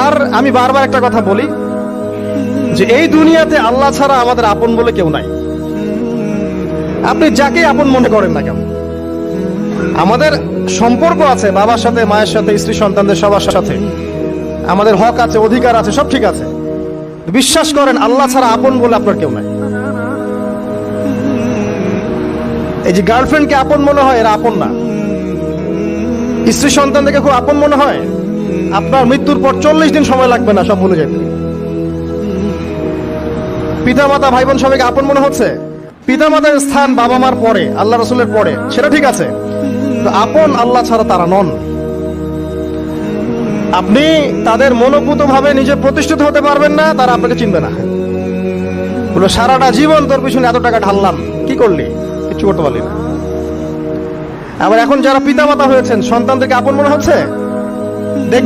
আর আমি বারবার একটা কথা বলি যে এই দুনিয়াতে আল্লাহ ছাড়া আমাদের আপন বলে কেউ নাই। আপনি যাকে আপন মনে করেন না কেন, আমাদের সম্পর্ক আছে বাবার সাথে, মায়ের সাথে, স্ত্রী সন্তানদের সবার সাথে, আমাদের হক আছে, অধিকার আছে, সব ঠিক আছে। বিশ্বাস করেন আল্লাহ ছাড়া আপন বলে আপনার কেউ নাই। এই যে গার্লফ্রেন্ডকে আপন মনে হয়, এরা আপন না। স্ত্রী সন্তানদেরকে খুব আপন মনে হয়, আপনার মৃত্যুর পর 40 দিন সময় লাগবে না সব ভুলে যেতে। পিতা মাতা ভাই বোন সবাইকে আপন মনে হচ্ছে। পিতা মাতার স্থান বাবা মার পরে, আল্লাহ রসুলের পরে, সেটা ঠিক আছে, তো আপন আল্লাহ ছাড়া তারা নন। আপনি তাদের মনোভূত ভাবে নিজে প্রতিষ্ঠিত হতে পারবেন না, তারা আপনাকে চিনবে না। বলে সারাটা জীবন তোর পিছনে এত টাকা ঢাললাম, কি করলি? কিছু করতে পারলি না। আবার এখন যারা পিতা মাতা হয়েছেন, সন্তানদেরকে আপন মনে হচ্ছে, দেখবেন